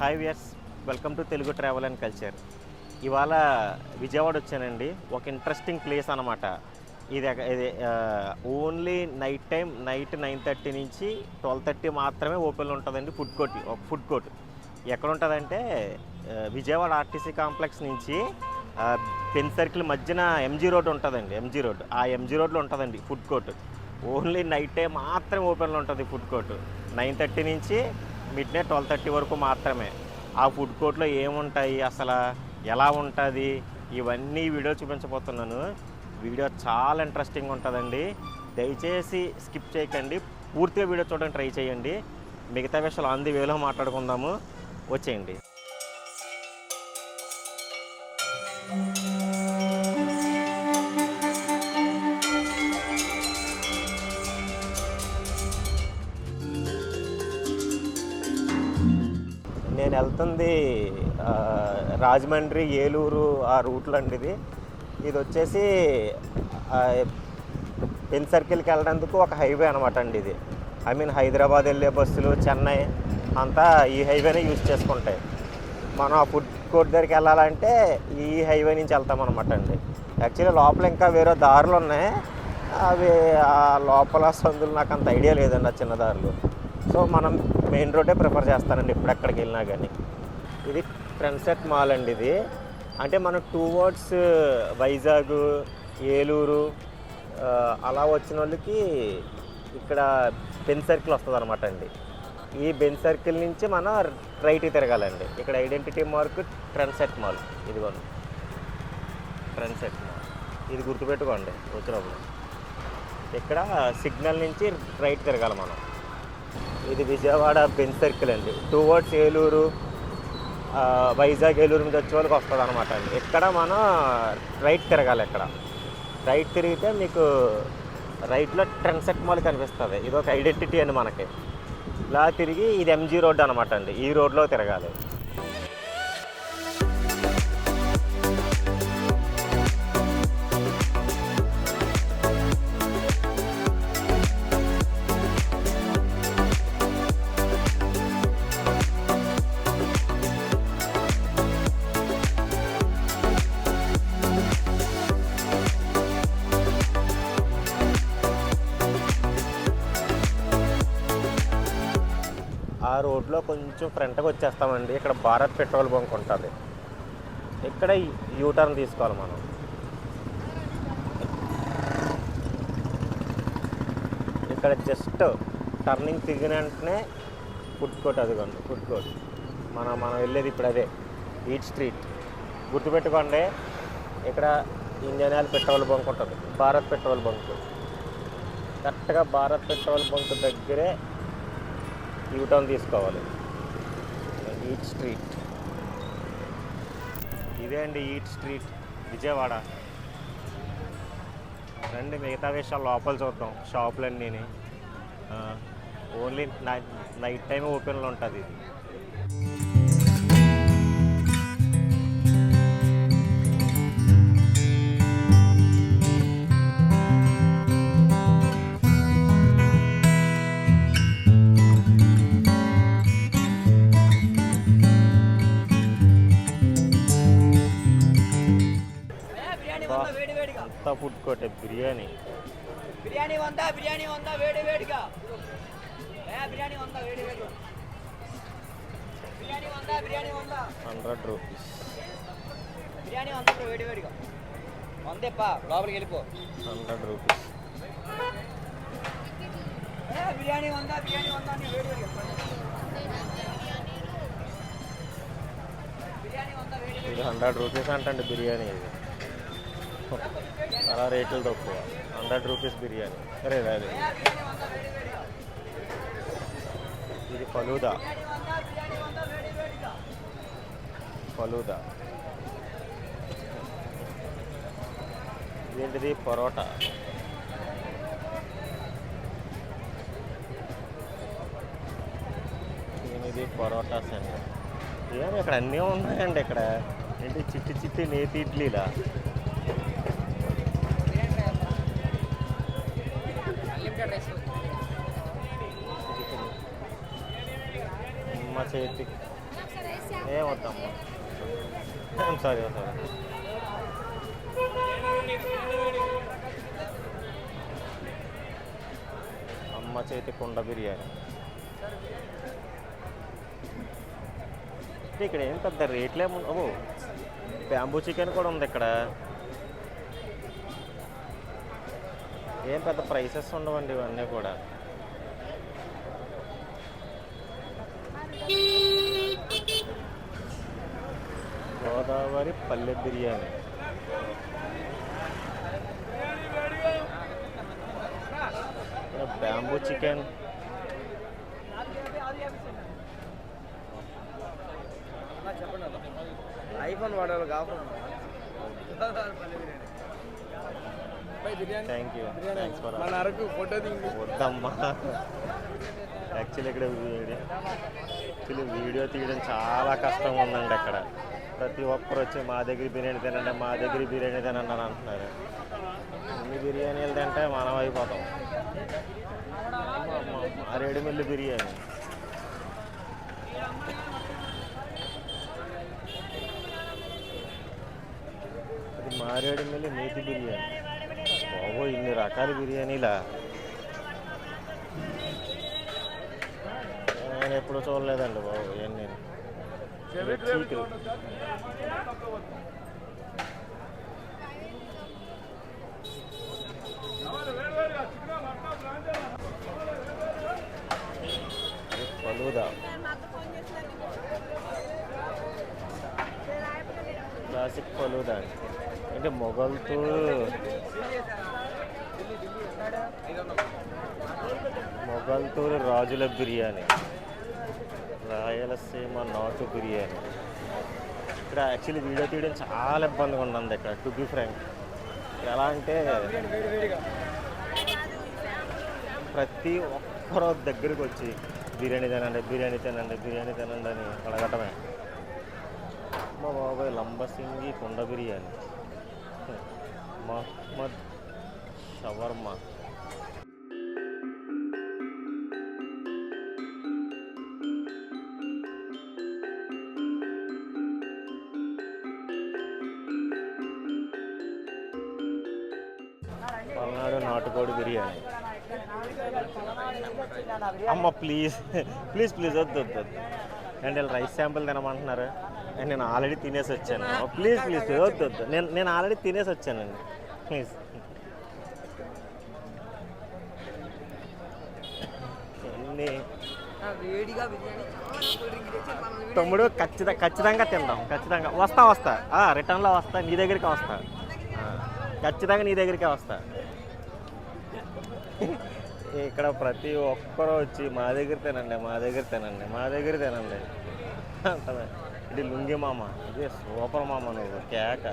Hi viewers, welcome to Telugu travel and culture. ఇవాళ విజయవాడ వచ్చానండి. ఒక ఇంట్రెస్టింగ్ ప్లేస్ అనమాట. ఇది ఓన్లీ నైట్ టైం, నైట్ 9:30 నుంచి 12:30 మాత్రమే ఓపెన్ ఉంటుందండి. ఫుడ్ కోర్ట్ ఎక్కడ ఉంటుందంటే విజయవాడ ఆర్టీసీ కాంప్లెక్స్ నుంచి పెన్ సర్కిల్ మధ్యన ఎంజీ రోడ్ ఉంటుందండి. ఎంజీ రోడ్లో ఉంటుందండి food court. Only night time మాత్రమే ఓపెన్లో ఉంటుంది ఫుడ్ కోర్ట్. 9:30 నుంచి మిడ్ నైట్ 12:30 వరకు మాత్రమే. ఆ ఫుడ్ కోర్ట్లో ఏముంటాయి, అసలు ఎలా ఉంటుంది, ఇవన్నీ వీడియో చూపించబోతున్నాను. వీడియో చాలా ఇంట్రెస్టింగ్ ఉంటుందండి. దయచేసి స్కిప్ చేయకండి, పూర్తిగా వీడియో చూడడానికి ట్రై చేయండి. మిగతా విషయాలు ఆన్ ది వేలో మాట్లాడుకుందాము, వచ్చేయండి. నేను వెళ్తుంది రాజమండ్రి, ఏలూరు ఆ రూట్లో అండి. ఇది వచ్చేసి పెన్ సర్కిల్కి వెళ్ళడానికి ఒక హైవే అనమాట అండి. ఇది హైదరాబాద్ వెళ్ళే బస్సులు, చెన్నై అంతా ఈ హైవేనే యూజ్ చేసుకుంటాయి. మనం ఆ ఫుడ్ కోర్ట్ దగ్గరికి వెళ్ళాలంటే ఈ హైవే నుంచి వెళ్తామన్నమాట అండి. యాక్చువల్లీ లోపల ఇంకా వేరే దారులు ఉన్నాయి. అవి ఆ లోపల సందులు నాకు అంత ఐడియా లేదండి, ఆ చిన్న దారులు. సో మనం మెయిన్ రోడ్డే ప్రిఫర్ చేస్తానండి ఎక్కడికి వెళ్ళినా కానీ. ఇది ట్రెండ్సెట్ మాల్ అండి. ఇది అంటే మనం టువర్డ్స్ వైజాగ్, ఏలూరు అలా వచ్చిన వాళ్ళకి ఇక్కడ బెన్ సర్కిల్ వస్తుంది అనమాట అండి. ఈ బెన్ సర్కిల్ నుంచి మనం రైట్కి తిరగాలండి. ఇక్కడ ఐడెంటిటీ మార్క్ ట్రెండ్సెట్ మాల్. ఇదిగోండి ట్రెండ్సెట్ మాల్, ఇది గుర్తుపెట్టుకోండి వచ్చినప్పుడు. ఇక్కడ సిగ్నల్ నుంచి రైట్ తిరగాలి మనం. ఇది విజయవాడ బెన్ సర్కిల్ అండి. టువర్డ్స్ ఏలూరు, వైజాగ్, ఏలూరు మీద వచ్చే వాళ్ళకి వస్తుంది అనమాట అండి. ఇక్కడ మనం రైట్ తిరగాలి. ఇక్కడ రైట్ తిరిగితే మీకు రైట్లో ట్రెండ్సెట్ మాల్ కనిపిస్తుంది. ఇది ఒక ఐడెంటిటీ అండి మనకి. ఇలా తిరిగి ఇది ఎంజీ రోడ్ అనమాట అండి. ఈ రోడ్లో తిరగాలి. ఆ రోడ్లో కొంచెం ఫ్రంట్కి వచ్చేస్తామండి. ఇక్కడ భారత్ పెట్రోల్ బంక్ ఉంటుంది. ఇక్కడ యూటర్న్ తీసుకోవాలి మనం. ఇక్కడ జస్ట్ టర్నింగ్ తిరిగిన వెంటనే ఫుడ్ కోర్ట్. అదిగోండి ఫుడ్ కోర్ట్. మనం వెళ్ళేది ఇప్పుడు అదే, ఈట్ స్ట్రీట్. గుర్తుపెట్టుకోండి, ఇక్కడ ఇండియన్ ఆయిల్ పెట్రోల్ బంక్ ఉంటుంది, భారత్ పెట్రోల్ బంక్. కరెక్ట్గా భారత్ పెట్రోల్ బంక్ దగ్గరే యూటర్న్ తీసుకోవాలి. ఈట్ స్ట్రీట్ ఇదే అండి, ఈట్ స్ట్రీట్ విజయవాడ. రండి మిగతా విషయాలు లోపల చూద్దాం. షాపులన్నీ ఓన్లీ నైట్ టైం ఓపెన్లో ఉంటుంది ఇది. అంతా ఫుడ్ కోర్ట్. బిర్యానీ ఉందా వేడి వేడిగా. బిర్యానీ ఉందా వేడి వేడిగా. 100 రూపీస్. బిర్యానీ ఉందా వేడి వేడిగా. వందేపా లోపలికి వెళ్ళిపో. 100 రూపీస్. బిర్యానీ ఉందా వేడి వేడిగా. ఇది 100 రూపీస్ అంటండి బిర్యానీ. ఇది అలా రేట్లు తక్కువ. 100 రూపీస్ బిర్యానీ. అరే అదే ఇది ఫలూదా. ఇదేంటిది, పరోటా. ఇది పరోటా సెంటర్. ఏమి ఇక్కడ అన్నీ ఉన్నాయండి. ఇక్కడ ఏంటి, చిట్టి నేతి ఇడ్లీలా. అమ్మ చేతి ఏం వద్దమ్మా, సారీ సారీ. అమ్మ చేతి కుండ బిర్యానీ. ఇక్కడ ఏం పెద్ద రేట్లే ఓ బ్యాంబూ చికెన్ కూడా ఉంది ఇక్కడ. ఏం పెద్ద ప్రైసెస్ ఉండవండి ఇవన్నీ కూడా. గోదావరి పల్లె బిర్యానీ, బ్యాంబూ చికెన్, ఐఫోన్ వాడాలి కాఫర్. Thank you, thanks for. మన అరకు ఫోటో దిగి వద్దమ్మా, యాక్చువల్లీ ఇక్కడ వీడియో తీయడం చాలా కష్టంగా ఉందండి అక్కడ. ప్రతి ఒక్కరు వచ్చి మా దగ్గర బిర్యానీ తినండి, మా దగ్గర బిర్యానీ తినండి అని అంటున్నారు. ఇన్ని బిర్యానీలు తింటే మనం అయిపోతాం. మారేడుమిల్లి బిర్యానీ, అది మారేడుమిల్లి నేతి బిర్యానీ. బాబో ఇన్ని రకాల బిర్యానీలా నేను ఎప్పుడు చూడలేదండి బాబు. ఇవన్నీ చీకులు. ఫలూదా, క్లాసిక్ ఫలూదా అంటే మొగల్తూరు రాజుల బిర్యానీ, రాయలసీమ నాటు బిర్యానీ. ఇక్కడ యాక్చువల్లీ వీడియో తీయడం చాలా ఇబ్బందిగా ఉంది ఇక్కడ, టు బి ఫ్రాంక్. ఎలా అంటే ప్రతి ఒక్కరో దగ్గరికి వచ్చి బిర్యానీ తినండి, బిర్యానీ తినండి, బిర్యానీ తినండి అని అడగటమే. మా బాబాయ్ లంబసింగి కుండ బిర్యానీ, మహమ్మద్ షవర్మా, పల్నాడు నాటుకోడి బిర్యానీ. అమ్మ ప్లీజ్ ప్లీజ్ ప్లీజ్ వద్దు వద్దు వద్దు. అండ్ వీళ్ళు రైస్ శాంపుల్ తినమంటున్నారు. అండ్ నేను ఆల్రెడీ తినేసి వచ్చాను. ప్లీజ్ ప్లీజ్ వద్దు వద్దు, నేను ఆల్రెడీ తినేసి వచ్చానండి, ప్లీజ్. ఎన్ని తమ్ముడు ఖచ్చితంగా తిందాం, ఖచ్చితంగా వస్తా రిటర్న్లో వస్తా, నీ దగ్గరికి వస్తా, ఖచ్చితంగా నీ దగ్గరికే వస్తా. ఇక్కడ ప్రతి ఒక్కరూ వచ్చి మా దగ్గర తినండి, మా దగ్గర తినండి, మా దగ్గర తినండి అంటది. ఇది లుంగి మామ, ఇదే సూపర్ మామ, నువ్వు కేక.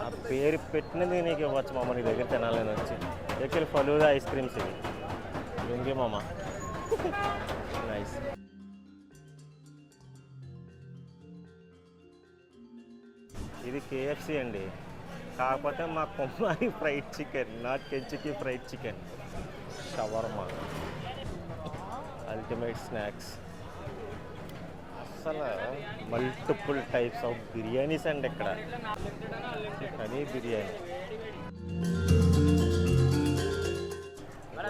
ఆ పేరు పెట్టినది నీకు ఇవ్వచ్చు మామ, నీ దగ్గర తినాలని వచ్చి. దగ్గర ఫలూదా ఐస్ క్రీమ్స్ ఇవి, లుంగి మామ, నైస్. ఇది KFC అండి, కాకపోతే మా కొమ్మాయి fried chicken, not Kentucky fried chicken. Shawarma, ultimate snacks. అసలు మల్టిపుల్ టైప్స్ ఆఫ్ బిర్యానీస్ అండి ఇక్కడ. అది బిర్యానీ,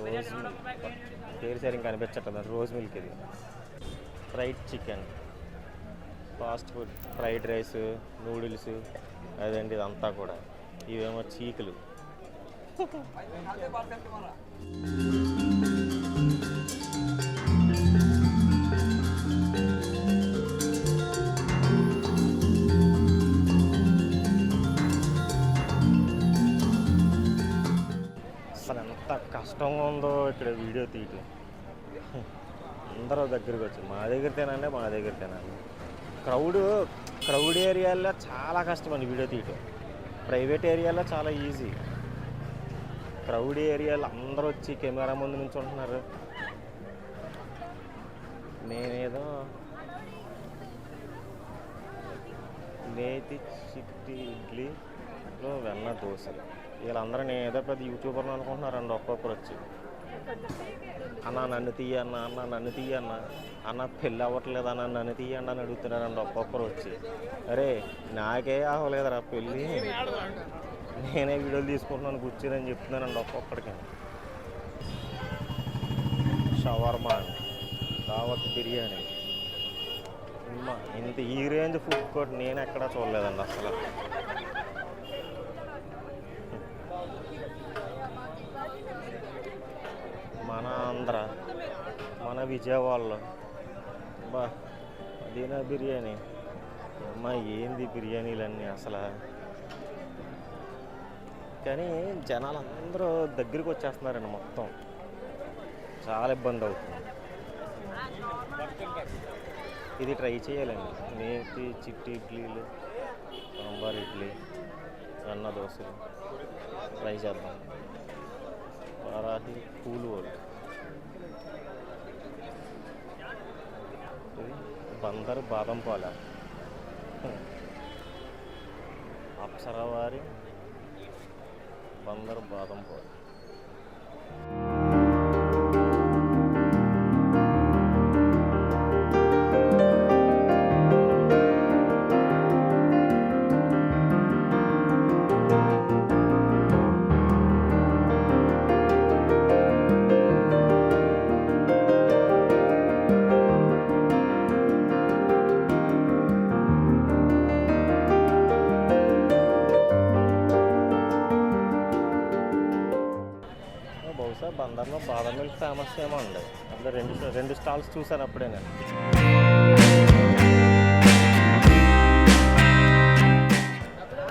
రోజ్ మిల్క్, పేరు సరిగ్గా కనిపించట్లేదు, రోజ్ మిల్క్. ఇది fried chicken, fast food, fried rice, noodles, అదండి ఇదంతా కూడా. ఇవేమో చీకులు. అసలు ఎంత కష్టంగా ఉందో ఇక్కడ వీడియో తీయటం. అందరూ దగ్గరికి వచ్చి మా దగ్గర తినండి, మా దగ్గర తినండి. క్రౌడ్ ఏరియాలో చాలా కష్టమండి వీడియో తీయటం. ప్రైవేట్ ఏరియాలో చాలా ఈజీ. క్రౌడ్ ఏరియాలో అందరూ వచ్చి కెమెరా ముందు నుంచి ఉంటున్నారు. నేనేదో నేతి చిట్టి ఇడ్లీలో వెన్న దోశ. వీళ్ళందరూ నేను ఏదో పెద్ద యూట్యూబర్ని అనుకుంటున్నారండి ఒక్కొక్కరు వచ్చి. అన్న నన్ను తీయన్న, అన్న నన్ను తీయన్న, అన్న పెళ్ళి అవ్వట్లేదు అన్న నన్ను తీయండి అని అడుగుతున్నారండి ఒక్కొక్కరు వచ్చి. అరే నాకే అవ్వలేదురా పెళ్ళి, నేనే వీడియోలు తీసుకుంటున్నాను కూర్చొని చెప్తున్నానండి ఒక్కొక్కడికి. షవర్మా, దావత్ బిర్యానీ, ఇంత ఈ రేంజ్ ఫుడ్ కోర్ట్ నేను ఎక్కడా చూడలేదండి అసలు. మన ఆంధ్ర, మన విజయవాడలో బా అదేనా బిర్యానీ. అమ్మా ఏంది బిర్యానీలన్నీ అసలు. కానీ జనాలు అందరూ దగ్గరికి వచ్చేస్తున్నారండి మొత్తం, చాలా ఇబ్బంది అవుతుంది. ఇది ట్రై చేయాలండి. నేతి చిట్టి ఇడ్లీలు, సాంబార్ ఇడ్లీ, సన్న దోశలు ట్రై చేద్దాం. వారాహి పూలు వాళ్ళు, బందరు బాదం పాల, అప్సరా వారి బందరు బాదం పాలు. బహుశా బందర్లో బాదం మిల్క్ ఫేమస్ ఏమో అండి. అందులో రెండు స్టాల్స్ చూసాను అప్పుడే నేను.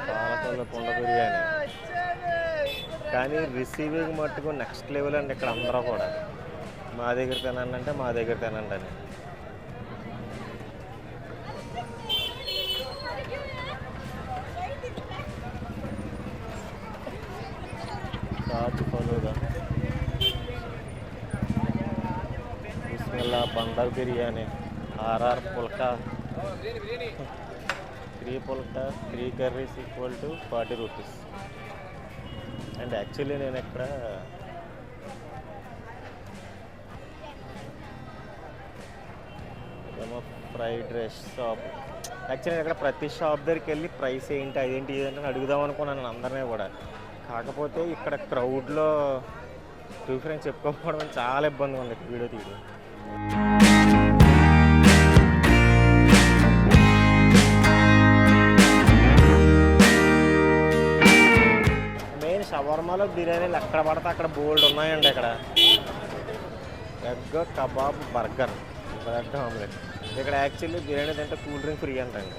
పాలకొల్ల కుండ బిర్యానీ, కానీ రిసీవింగ్ మట్టుకు నెక్స్ట్ లెవెల్ అండి. ఇక్కడ అందరూ కూడా మా దగ్గర తినండి అంటే మా దగ్గర తినండి అని. Kaju falooda, Bismillah, Bandar biryani, RR pulka, 3 pulka 3 curries equal to 40 rupees. And actually నేను ఇక్కడ ఏమో ఫ్రైడ్ రైస్ షాప్, యాక్చువల్లీ ఇక్కడ ప్రతి షాప్ దగ్గరికి వెళ్ళి ప్రైస్ ఏంటి అదేంటి ఇదేంటి అడుగుదాం అనుకున్నాను అందరినీ కూడా. కాకపోతే ఇక్కడ క్రౌడ్లో డిఫరెన్స్ చెప్పుకోకపోవడం చాలా ఇబ్బందిగా ఉంది వీడియో తీయడం. మెయిన్ షవర్మాలో బిర్యానీలు ఎక్కడ పడితే అక్కడ బోల్డ్ ఉన్నాయండి. ఇక్కడ egg, kebab, burger, bread omelette. ఇక్కడ యాక్చువల్లీ బిర్యానీ తింటే కూల్ డ్రింక్ ఫ్రీ అంటండి.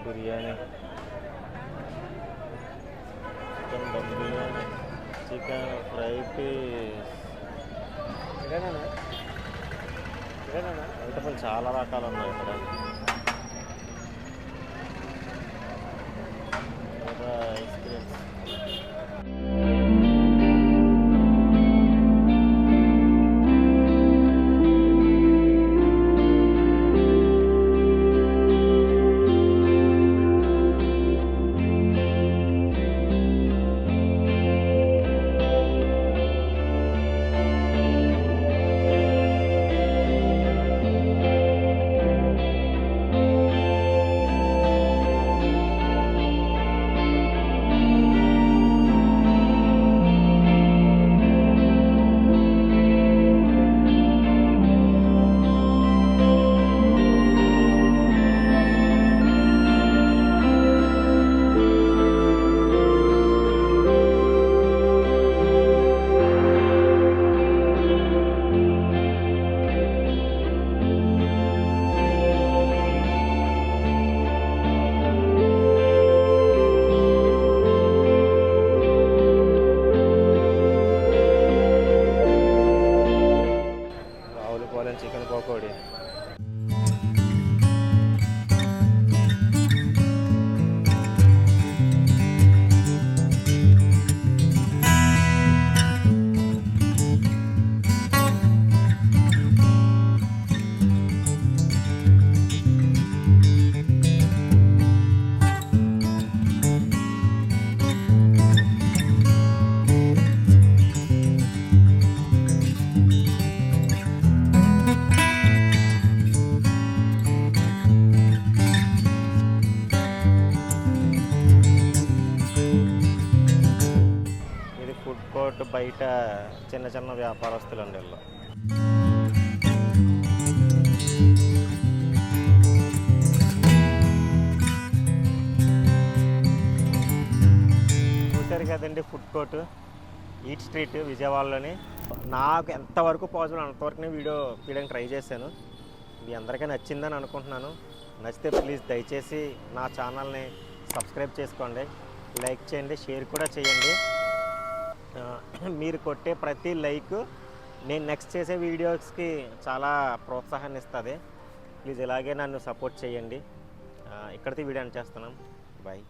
Biryani, chicken dum biryani, chicken fry piece, ఐటమ్లు చాలా రకాలు ఉన్నాయి ఇక్కడ. ఐస్ క్రీమ్స్, బయట చిన్న చిన్న వ్యాపారస్తులు అండి వీళ్ళు. చూశారు కదండి ఫుడ్ కోర్టు ఈట్ స్ట్రీట్ విజయవాడలోని. నాకు ఎంతవరకు పాసిబుల్ అంతవరకు వీడియో తీయడానికి ట్రై చేశాను. మీ అందరికీ నచ్చిందని అనుకుంటున్నాను. నచ్చితే ప్లీజ్ దయచేసి నా ఛానల్ని సబ్స్క్రైబ్ చేసుకోండి, లైక్ చేయండి, షేర్ కూడా చేయండి. మీరు కొట్టే ప్రతి లైక్ నేను నెక్స్ట్ చేసే వీడియోస్కి చాలా ప్రోత్సాహాన్ని ఇస్తుంది. ప్లీజ్ ఇలాగే నన్ను సపోర్ట్ చేయండి. ఇక్కడితో వీడియో చేస్తున్నాం. బాయ్.